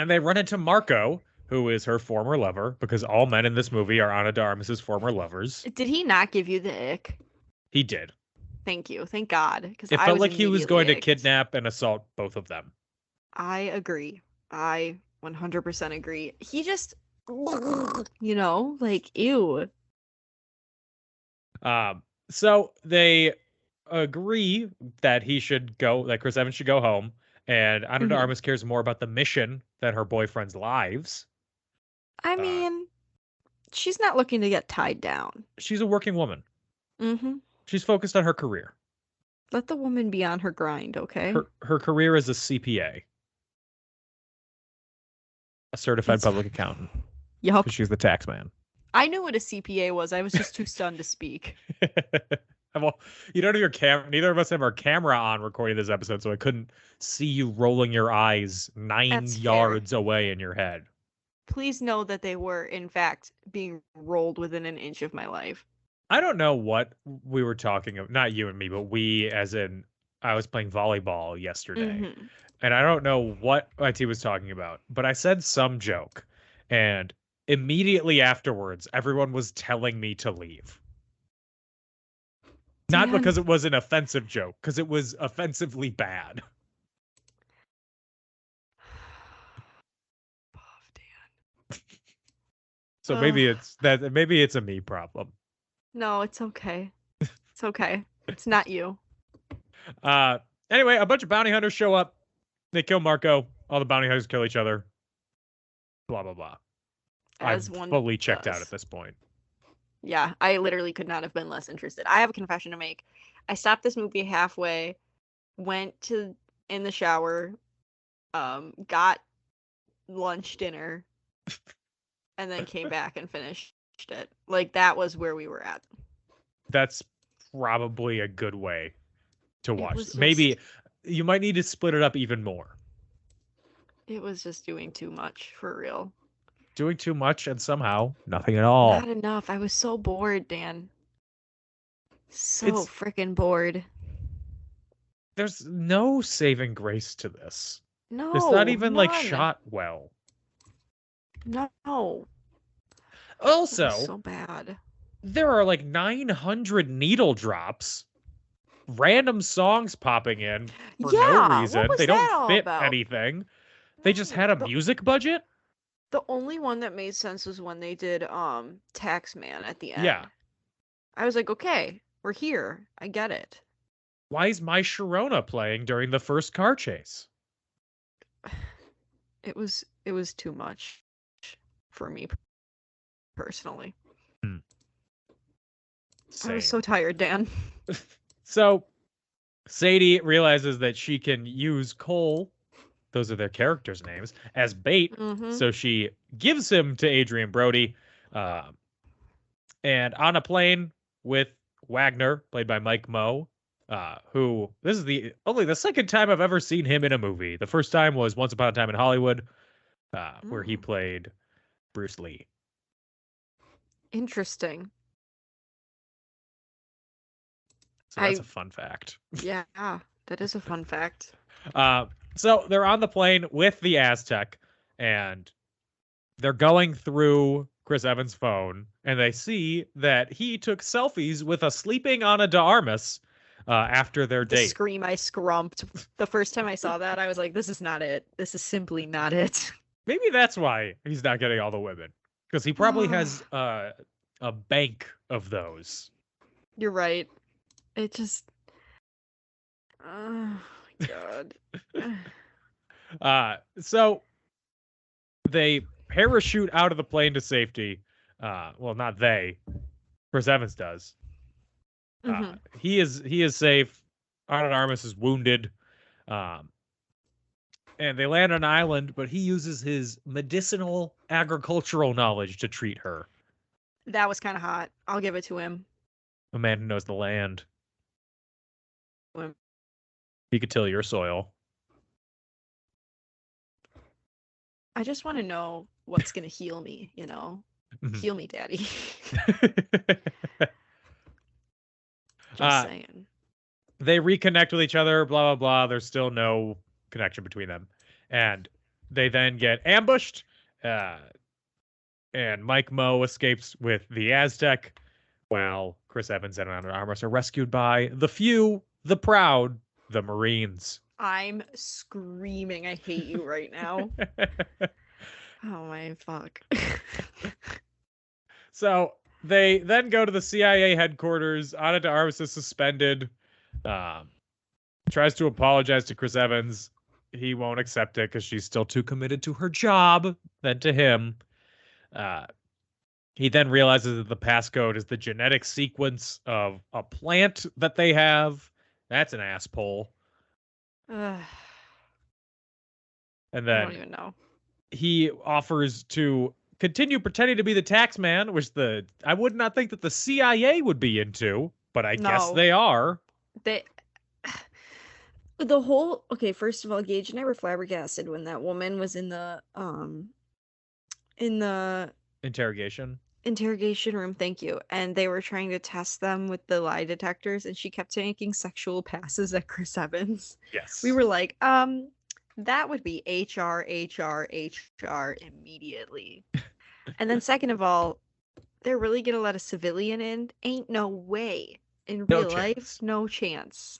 [SPEAKER 6] they run into Marco, who is her former lover, because all men in this movie are Ana de Armas' former lovers.
[SPEAKER 7] Did he not give you the ick?
[SPEAKER 6] He did.
[SPEAKER 7] Thank you. Thank God. Because
[SPEAKER 6] it felt like he was going to kidnap and assault both of them.
[SPEAKER 7] I agree. I 100% agree. He just, like, ew.
[SPEAKER 6] So they agree that that Chris Evans should go home, and Ana de Armas cares more about the mission than her boyfriend's lives.
[SPEAKER 7] I mean, she's not looking to get tied down.
[SPEAKER 6] She's a working woman.
[SPEAKER 7] Mm-hmm.
[SPEAKER 6] She's focused on her career.
[SPEAKER 7] Let the woman be on her grind, okay?
[SPEAKER 6] Her career as a CPA. A certified public accountant.
[SPEAKER 7] Yup.
[SPEAKER 6] She's the tax man.
[SPEAKER 7] I knew what a CPA was. I was just too stunned to speak.
[SPEAKER 6] Well, you don't have your camera. Neither of us have our camera on recording this episode, so I couldn't see you rolling your eyes 9 yards away in your head.
[SPEAKER 7] Please know that they were, in fact, being rolled within an inch of my life.
[SPEAKER 6] I don't know what we were talking about. Not you and me, but we, as in, I was playing volleyball yesterday. And I don't know what IT was talking about, but I said some joke. And immediately afterwards, everyone was telling me to leave. Not because it was an offensive joke, because it was offensively bad. So maybe it's a me problem.
[SPEAKER 7] No, it's okay. It's okay. It's not you.
[SPEAKER 6] Anyway, a bunch of bounty hunters show up. They kill Marco. All the bounty hunters kill each other. Blah, blah, blah. I'm fully checked out at this point.
[SPEAKER 7] Yeah, I literally could not have been less interested. I have a confession to make. I stopped this movie halfway, went in the shower, got lunch, dinner, and then came back and finished it. Like, that was where we were at.
[SPEAKER 6] That's probably a good way to watch.
[SPEAKER 7] Just,
[SPEAKER 6] maybe you might need to split it up even more.
[SPEAKER 7] It was just doing too much, for real.
[SPEAKER 6] Doing too much and somehow nothing at all.
[SPEAKER 7] Not enough. I was so bored, Dan. So freaking bored.
[SPEAKER 6] There's no saving grace to this.
[SPEAKER 7] No.
[SPEAKER 6] It's not even like shot well.
[SPEAKER 7] No.
[SPEAKER 6] Also,
[SPEAKER 7] so bad.
[SPEAKER 6] There are like 900 needle drops. random songs popping in for
[SPEAKER 7] Yeah,
[SPEAKER 6] no
[SPEAKER 7] what
[SPEAKER 6] reason.
[SPEAKER 7] was
[SPEAKER 6] They
[SPEAKER 7] that
[SPEAKER 6] don't
[SPEAKER 7] all
[SPEAKER 6] fit
[SPEAKER 7] about?
[SPEAKER 6] anything. They just had a music budget.
[SPEAKER 7] The only one that made sense was when they did Taxman at the end.
[SPEAKER 6] Yeah.
[SPEAKER 7] I was like, okay, we're here. I get it.
[SPEAKER 6] Why is My Sharona playing during the first car chase?
[SPEAKER 7] It was too much for me personally. I
[SPEAKER 6] Same.
[SPEAKER 7] was so tired, Dan.
[SPEAKER 6] So Sadie realizes that she can use Cole, those are their characters' names, as bait.
[SPEAKER 7] Mhm.
[SPEAKER 6] So she gives him to Adrian Brody. And on a plane with Wagner, played by Mike Moe, who this is only the second time I've ever seen him in a movie. The first time was Once Upon a Time in Hollywood, where he played Bruce Lee.
[SPEAKER 7] Interesting.
[SPEAKER 6] So that's a fun fact.
[SPEAKER 7] Yeah, that is a fun fact.
[SPEAKER 6] So they're on the plane with the Aztec, and they're going through Chris Evans' phone, and they see that he took selfies with a sleeping Ana de Armas after their
[SPEAKER 7] The
[SPEAKER 6] date.
[SPEAKER 7] scream I scrumped. The first time I saw that, I was like, this is not it. This is simply not it.
[SPEAKER 6] Maybe that's why he's not getting all the women, because he probably has a bank of those.
[SPEAKER 7] You're right. It just... Oh, my God.
[SPEAKER 6] So they parachute out of the plane to safety. Well, not they. Chris Evans does.
[SPEAKER 7] Mhm.
[SPEAKER 6] He is safe. Ana de Armas is wounded. And they land on an island, but he uses his medicinal agricultural knowledge to treat her.
[SPEAKER 7] That was kind of hot. I'll give it to him.
[SPEAKER 6] A man who knows the land.
[SPEAKER 7] Him.
[SPEAKER 6] He could till your soil.
[SPEAKER 7] I just want to know what's going to heal me, you know?
[SPEAKER 6] Mhm.
[SPEAKER 7] Heal me, daddy. Just saying.
[SPEAKER 6] They reconnect with each other, blah, blah, blah. There's still no connection between them. And they then get ambushed. And Mike Moe escapes with the Aztec, while Chris Evans and Ana de Armas are rescued by the few, the proud, the Marines.
[SPEAKER 7] I'm screaming. I hate you right now. Oh my fuck.
[SPEAKER 6] So they then go to the CIA headquarters. Ana de Armas is suspended. Tries to apologize to Chris Evans. He won't accept it because she's still too committed to her job than to him. He then realizes that the passcode is the genetic sequence of a plant that they have. That's an asshole.
[SPEAKER 7] Ugh,
[SPEAKER 6] And
[SPEAKER 7] I don't
[SPEAKER 6] then
[SPEAKER 7] even know.
[SPEAKER 6] he offers to continue pretending to be the tax man, which I would not think that the CIA would be into, but I guess
[SPEAKER 7] No.
[SPEAKER 6] they are.
[SPEAKER 7] The whole okay, first of all, Gage and I were flabbergasted when that woman was in the
[SPEAKER 6] Interrogation.
[SPEAKER 7] interrogation room, thank you, and they were trying to test them with the lie detectors, and she kept taking sexual passes at Chris Evans.
[SPEAKER 6] Yes.
[SPEAKER 7] We were like, that would be HR immediately. And then second of all, they're really gonna let a civilian in? Ain't no way. In
[SPEAKER 6] No
[SPEAKER 7] real life,
[SPEAKER 6] chance.
[SPEAKER 7] no chance.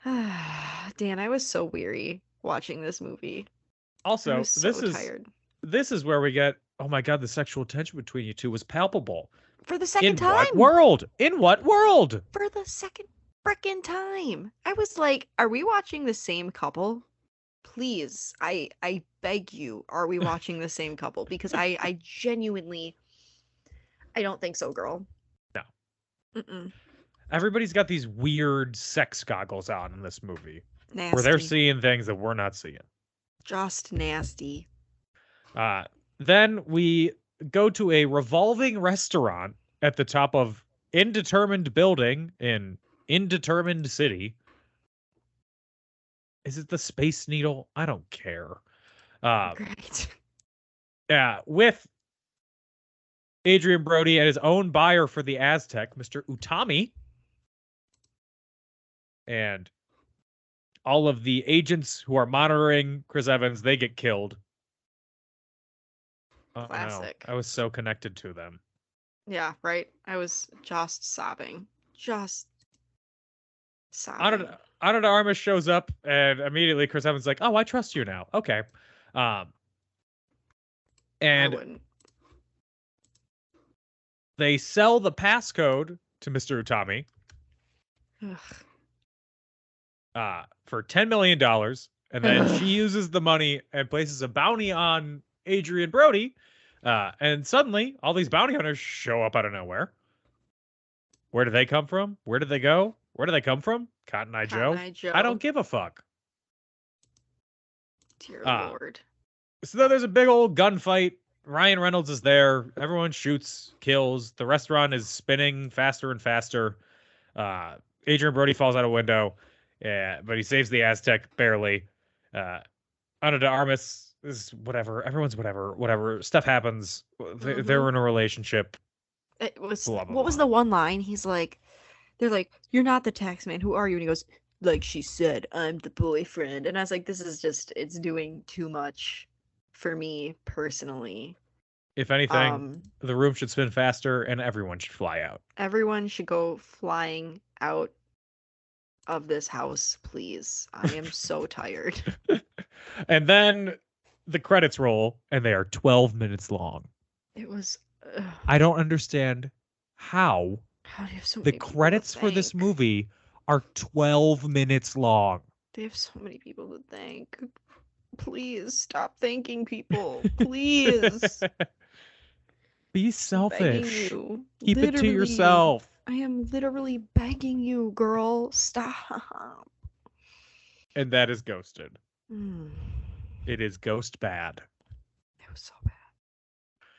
[SPEAKER 7] Dan, I was so weary watching this movie. I
[SPEAKER 6] Also,
[SPEAKER 7] was so tired.
[SPEAKER 6] this is where we get, oh my god, the sexual tension between you two was palpable.
[SPEAKER 7] For the second
[SPEAKER 6] In
[SPEAKER 7] time.
[SPEAKER 6] what world? In what world?
[SPEAKER 7] For the second frickin' time. I was like, are we watching the same couple? Please, I beg you, are we watching the same couple? Because I genuinely, I don't think so, girl.
[SPEAKER 6] No.
[SPEAKER 7] Mm-mm.
[SPEAKER 6] Everybody's got these weird sex goggles on in this movie,
[SPEAKER 7] Nasty.
[SPEAKER 6] where they're seeing things that we're not seeing.
[SPEAKER 7] Just nasty.
[SPEAKER 6] Then we go to a revolving restaurant at the top of indetermined building in indetermined city. Is it the Space Needle? I don't care.
[SPEAKER 7] Great.
[SPEAKER 6] Yeah, with Adrian Brody and his own buyer for the Aztec, Mr. Utami. And all of the agents who are monitoring Chris Evans, they get killed. Oh, no.
[SPEAKER 7] Classic.
[SPEAKER 6] I was so connected to them.
[SPEAKER 7] Yeah, right. I was just sobbing. Just Sobbing.
[SPEAKER 6] Ana de Armas shows up, and immediately Chris Evans is like, "Oh, I trust you now." Okay.
[SPEAKER 7] I
[SPEAKER 6] And
[SPEAKER 7] wouldn't.
[SPEAKER 6] they sell the passcode to Mr. Utami
[SPEAKER 7] Ugh.
[SPEAKER 6] for $10 million, and then she uses the money and places a bounty on Adrian Brody, and suddenly all these bounty hunters show up out of nowhere. Where do they come from? Where did they go? Where do they come from? Cotton Eye Joe?
[SPEAKER 7] Cotton Eye Joe.
[SPEAKER 6] I don't give a fuck.
[SPEAKER 7] Dear
[SPEAKER 6] Ah.
[SPEAKER 7] Lord.
[SPEAKER 6] So then there's a big old gunfight. Ryan Reynolds is there. Everyone shoots, kills. The restaurant is spinning faster and faster. Adrian Brody falls out a window, but he saves the Aztec barely. Ana de Armas is whatever. Everyone's whatever. Stuff happens. They're in a relationship.
[SPEAKER 7] It was
[SPEAKER 6] Blah, blah,
[SPEAKER 7] what was
[SPEAKER 6] blah.
[SPEAKER 7] the one line? He's like, they're like, "You're not the tax man. Who are you?" And he goes, "Like she said, I'm the boyfriend." And I was like, this is just, it's doing too much for me personally.
[SPEAKER 6] If anything, the room should spin faster and everyone should fly out.
[SPEAKER 7] Everyone should go flying out of this house, please. I am so tired.
[SPEAKER 6] And then the credits roll and they are 12 minutes long.
[SPEAKER 7] It was.
[SPEAKER 6] I don't understand how
[SPEAKER 7] How do you have so
[SPEAKER 6] the
[SPEAKER 7] many people to
[SPEAKER 6] credits for this
[SPEAKER 7] thank?
[SPEAKER 6] movie are 12 minutes long.
[SPEAKER 7] They have so many people to thank. Please stop thanking people. Please.
[SPEAKER 6] Be
[SPEAKER 7] Begging
[SPEAKER 6] selfish.
[SPEAKER 7] you.
[SPEAKER 6] Keep it to
[SPEAKER 7] Literally.
[SPEAKER 6] yourself.
[SPEAKER 7] I am literally begging you, girl. Stop.
[SPEAKER 6] And that is Ghosted.
[SPEAKER 7] Mm.
[SPEAKER 6] It is ghost bad.
[SPEAKER 7] It was so bad.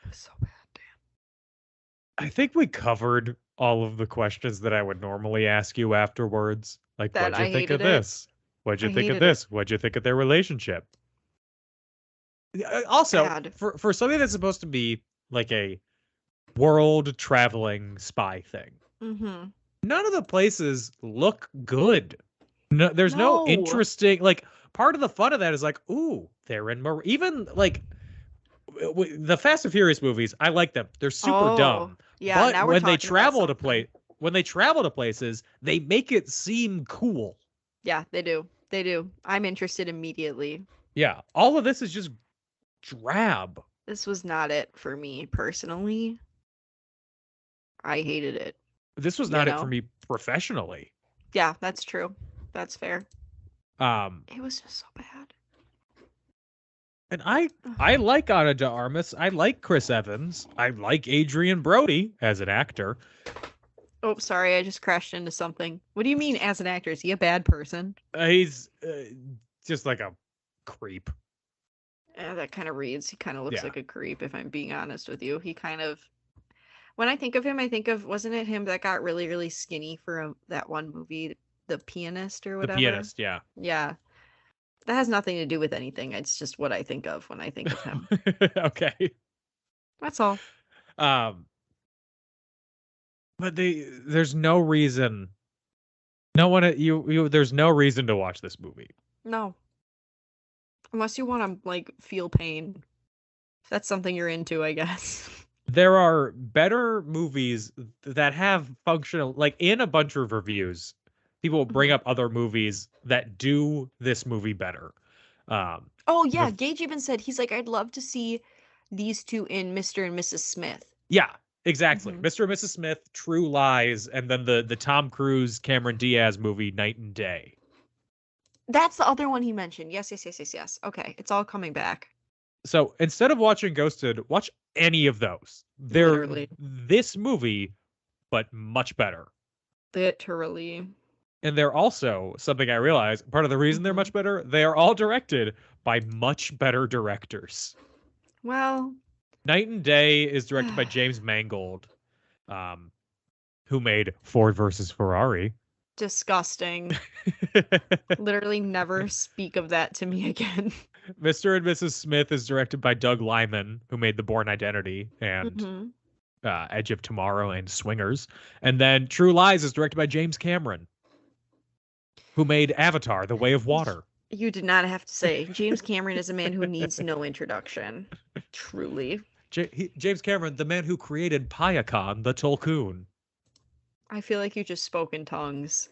[SPEAKER 7] It was so bad, damn.
[SPEAKER 6] I think we covered all of the questions that I would normally ask you afterwards. Like,
[SPEAKER 7] That
[SPEAKER 6] what'd you
[SPEAKER 7] I
[SPEAKER 6] think of
[SPEAKER 7] hated it.
[SPEAKER 6] this? What'd you
[SPEAKER 7] I
[SPEAKER 6] think of
[SPEAKER 7] hated
[SPEAKER 6] this? What'd you think of their relationship? Also,
[SPEAKER 7] Bad.
[SPEAKER 6] for something that's supposed to be like a world traveling spy thing,
[SPEAKER 7] Mm-hmm.
[SPEAKER 6] none of the places look good. No, there's no
[SPEAKER 7] No.
[SPEAKER 6] interesting, like, part of the fun of that is like, ooh, they're in even like the Fast and Furious movies. I like them. They're super dumb.
[SPEAKER 7] Yeah,
[SPEAKER 6] But
[SPEAKER 7] now we're
[SPEAKER 6] when they
[SPEAKER 7] talking about
[SPEAKER 6] travel to
[SPEAKER 7] something.
[SPEAKER 6] when they travel to places, they make it seem cool.
[SPEAKER 7] Yeah, they do. They do. I'm interested immediately.
[SPEAKER 6] Yeah, all of this is just drab.
[SPEAKER 7] This was not it for me personally. I hated it.
[SPEAKER 6] This was
[SPEAKER 7] You
[SPEAKER 6] not it
[SPEAKER 7] know?
[SPEAKER 6] for me professionally.
[SPEAKER 7] Yeah, that's true. That's fair. It was just so bad.
[SPEAKER 6] And I like Ana de Armas. I like Chris Evans. I like Adrian Brody as an actor.
[SPEAKER 7] Oh, sorry, I just crashed into something. What do you mean as an actor? Is he a bad person?
[SPEAKER 6] He's just like a creep.
[SPEAKER 7] That kind of reads. He kind of looks
[SPEAKER 6] Yeah.
[SPEAKER 7] like a creep, if I'm being honest with you. He kind of. When I think of him, I think of, wasn't it him that got really, really skinny for that one movie, The Pianist or
[SPEAKER 6] The
[SPEAKER 7] whatever?
[SPEAKER 6] pianist, yeah.
[SPEAKER 7] Yeah. That has nothing to do with anything. It's just what I think of when I think of him.
[SPEAKER 6] Okay.
[SPEAKER 7] That's all.
[SPEAKER 6] But there's no reason. No one there's no reason to watch this movie.
[SPEAKER 7] No. Unless you want to, like, feel pain. If that's something you're into, I guess.
[SPEAKER 6] There are better movies that have functional, like in a bunch of reviews, people will bring up other movies that do this movie better.
[SPEAKER 7] Oh, yeah.
[SPEAKER 6] The-
[SPEAKER 7] Gage even said, he's like, I'd love to see these two in Mr. and Mrs. Smith.
[SPEAKER 6] Yeah, exactly.
[SPEAKER 7] Mhm.
[SPEAKER 6] Mr. and Mrs. Smith, True Lies, and then the Tom Cruise, Cameron Diaz movie, Night and Day.
[SPEAKER 7] That's the other one he mentioned. Yes. Okay. It's all coming back.
[SPEAKER 6] So instead of watching Ghosted, watch any of those. They're
[SPEAKER 7] Literally.
[SPEAKER 6] this movie, but much better.
[SPEAKER 7] Literally.
[SPEAKER 6] And they're also, something I realized, part of the reason they're
[SPEAKER 7] Mhm.
[SPEAKER 6] much better, they are all directed by much better directors.
[SPEAKER 7] Well,
[SPEAKER 6] Night and Day is directed by James Mangold, who made Ford versus Ferrari.
[SPEAKER 7] disgusting. Literally never speak of that to me again.
[SPEAKER 6] Mr. and Mrs. Smith is directed by Doug Liman, who made The Bourne Identity and
[SPEAKER 7] Mhm.
[SPEAKER 6] Edge of Tomorrow and Swingers. And then True Lies is directed by James Cameron, who made Avatar, The Way of Water.
[SPEAKER 7] You did not have to say. James Cameron is a man who needs no introduction. Truly.
[SPEAKER 6] James Cameron, the man who created Payakan, the Tulkun.
[SPEAKER 7] I feel like you just spoke in tongues.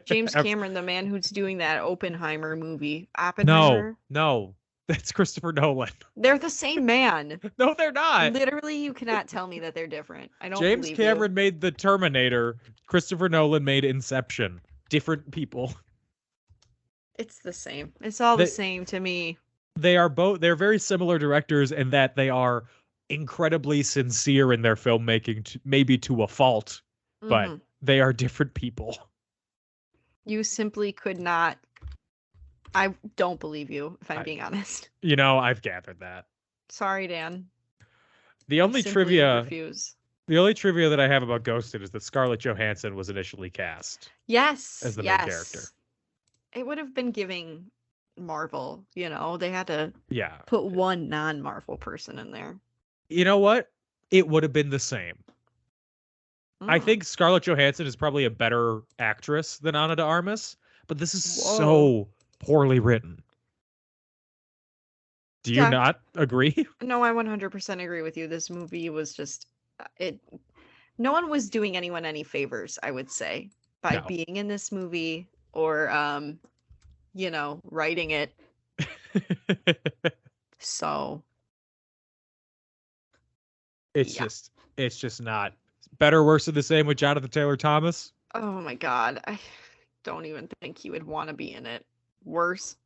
[SPEAKER 7] James Cameron, the man who's doing that Oppenheimer movie. Oppenheimer?
[SPEAKER 6] No, that's Christopher Nolan.
[SPEAKER 7] They're the same man.
[SPEAKER 6] No, they're not.
[SPEAKER 7] Literally, you cannot tell me that they're different. I don't
[SPEAKER 6] James
[SPEAKER 7] believe
[SPEAKER 6] Cameron made The Terminator. Christopher Nolan made Inception. Different people.
[SPEAKER 7] It's the same. It's all the same to me.
[SPEAKER 6] They're very similar directors in that they are incredibly sincere in their filmmaking, maybe to a fault, but they are different people.
[SPEAKER 7] You simply could not. I don't believe you, if I'm being honest.
[SPEAKER 6] You know, I've gathered that.
[SPEAKER 7] Sorry, Dan.
[SPEAKER 6] The only trivia
[SPEAKER 7] refuse.
[SPEAKER 6] The only trivia that I have about Ghosted is that Scarlett Johansson was initially cast.
[SPEAKER 7] Yes.
[SPEAKER 6] As the main character.
[SPEAKER 7] It would have been giving Marvel, you know, they had to
[SPEAKER 6] Yeah.
[SPEAKER 7] put one non-Marvel person in there.
[SPEAKER 6] You know what? It would have been the same. I think Scarlett Johansson is probably a better actress than Ana de Armas, but this is so poorly written. Do you not agree?
[SPEAKER 7] No, I 100% agree with you. This movie was just no one was doing anyone any favors, I would say, by being in this movie or you know, writing it. So
[SPEAKER 6] it's just not better, worse, or the same with Jonathan Taylor Thomas.
[SPEAKER 7] Oh my god, I don't even think he would want to be in it. Worse,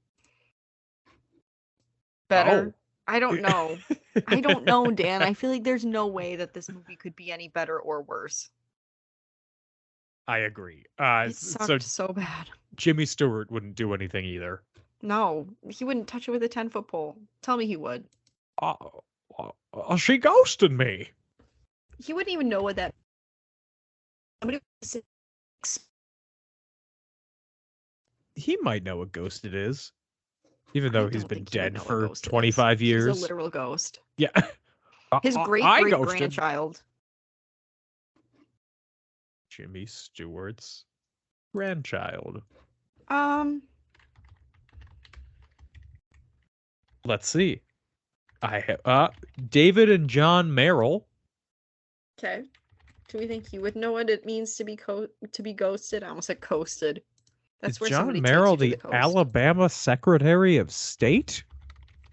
[SPEAKER 7] better. I don't know. I don't know, Dan. I feel like there's no way that this movie could be any better or worse.
[SPEAKER 6] I agree.
[SPEAKER 7] It sucked so bad.
[SPEAKER 6] Jimmy Stewart wouldn't do anything either.
[SPEAKER 7] No, he wouldn't touch it with a 10-foot pole. Tell me he would.
[SPEAKER 6] She ghosted me.
[SPEAKER 7] He wouldn't even know what that.
[SPEAKER 6] He might know what ghosted is, even though he's been dead for 25 years.
[SPEAKER 7] He's a literal ghost.
[SPEAKER 6] Yeah.
[SPEAKER 7] His great-great-grandchild.
[SPEAKER 6] Jimmy Stewart's grandchild. Let's see. I have David and John Merrill.
[SPEAKER 7] Okay. Do we think you would know what it means to be ghosted? I almost said coasted. That's
[SPEAKER 6] Is
[SPEAKER 7] where
[SPEAKER 6] John Merrill the Alabama Secretary of State?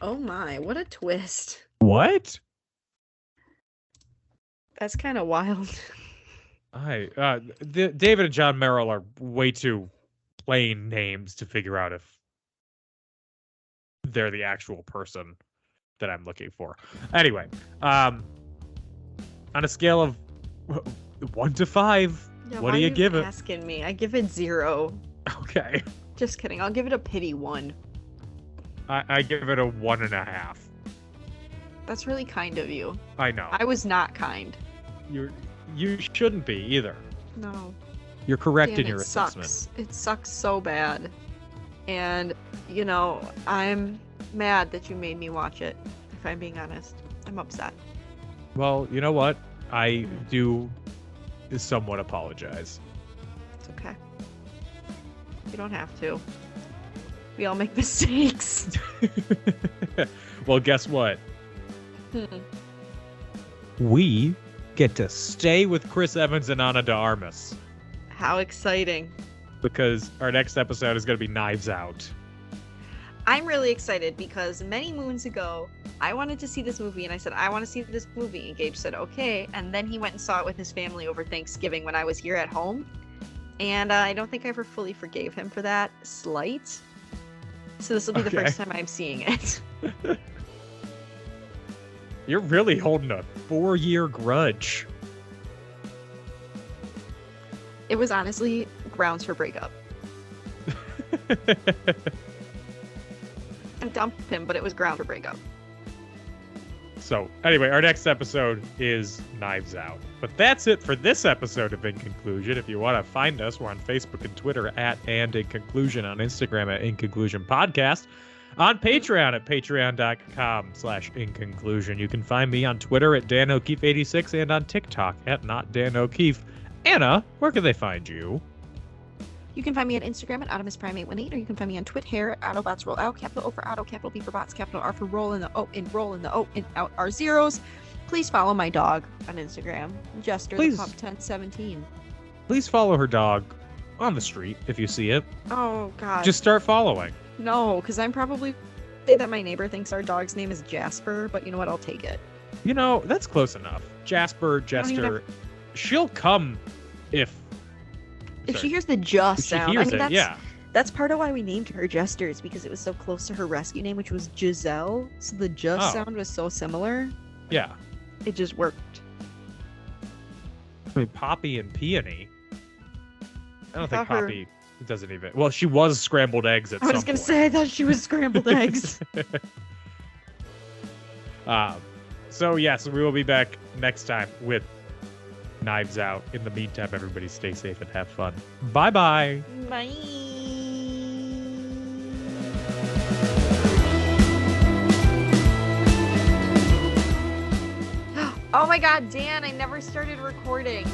[SPEAKER 7] Oh my, what a twist.
[SPEAKER 6] What?
[SPEAKER 7] That's kind of wild.
[SPEAKER 6] David and John Merrill are way too plain names to figure out if they're the actual person that I'm looking for. Anyway, on a scale of 1 to 5, what do you give it?
[SPEAKER 7] Asking me, I give it 0.
[SPEAKER 6] Okay.
[SPEAKER 7] Just kidding. I'll give it a pity 1.
[SPEAKER 6] I give it a 1.5.
[SPEAKER 7] That's really kind of you.
[SPEAKER 6] I know.
[SPEAKER 7] I was not kind.
[SPEAKER 6] You shouldn't be either.
[SPEAKER 7] No.
[SPEAKER 6] You're correct in your assessment.
[SPEAKER 7] It sucks so bad. And, you know, I'm mad that you made me watch it, if I'm being honest. I'm upset.
[SPEAKER 6] Well, you know what? I do somewhat apologize.
[SPEAKER 7] It's okay. You don't have to. We all make mistakes.
[SPEAKER 6] Well, guess what? We get to stay with Chris Evans and Ana de Armas.
[SPEAKER 7] How exciting.
[SPEAKER 6] Because our next episode is going to be Knives Out.
[SPEAKER 7] I'm really excited because many moons ago, I wanted to see this movie and I said, I want to see this movie. And Gage said, okay. And then he went and saw it with his family over Thanksgiving when I was here at home. And I don't think I ever fully forgave him for that slight. So this will be the first time I'm seeing it.
[SPEAKER 6] You're really holding a 4-year grudge.
[SPEAKER 7] It was honestly grounds for breakup. I dumped him, but it was ground for breakup.
[SPEAKER 6] So, anyway, our next episode is Knives Out. But that's it for this episode of In Conclusion. If you want to find us, we're on Facebook and Twitter at And In Conclusion, on Instagram at In Conclusion Podcast, on Patreon at patreon.com/In Conclusion. You can find me on Twitter at Dan O'Keefe86 and on TikTok at Not Dan O'Keefe. Anna, where can they find you?
[SPEAKER 7] You can find me on Instagram at AutomusPrime818, or you can find me on Twitter at AutobotsRollOut, capital O for Auto, capital B for Bots, capital R for Roll, and the O in Roll, and the O in Out are zeros. Please follow my dog on Instagram, Jester
[SPEAKER 6] Please.
[SPEAKER 7] the Pup 1017.
[SPEAKER 6] Please follow her dog on the street if you see it.
[SPEAKER 7] Oh God.
[SPEAKER 6] Just start following.
[SPEAKER 7] no, because I'm probably say that my neighbor thinks our dog's name is Jasper, but you know what? I'll take it.
[SPEAKER 6] You know, that's close enough. Jasper,
[SPEAKER 7] don't even
[SPEAKER 6] Jester. She'll come if
[SPEAKER 7] If
[SPEAKER 6] sorry,
[SPEAKER 7] she hears the just
[SPEAKER 6] if she
[SPEAKER 7] sound,
[SPEAKER 6] hears
[SPEAKER 7] I mean
[SPEAKER 6] it, yeah.
[SPEAKER 7] that's part of why we named her Jester, is because it was so close to her rescue name, which was Giselle. So the just
[SPEAKER 6] Oh.
[SPEAKER 7] sound was so similar.
[SPEAKER 6] Yeah.
[SPEAKER 7] It just worked.
[SPEAKER 6] I mean, Poppy and Peony. I don't think
[SPEAKER 7] thought her-
[SPEAKER 6] Poppy doesn't even. Well, she was scrambled eggs at
[SPEAKER 7] I
[SPEAKER 6] some
[SPEAKER 7] was gonna
[SPEAKER 6] point.
[SPEAKER 7] say I thought she was scrambled eggs.
[SPEAKER 6] So yes, we will be back next time with Knives Out. In the meantime, everybody stay safe and have fun. Bye bye.
[SPEAKER 7] Bye. Oh my God, Dan! I never started recording.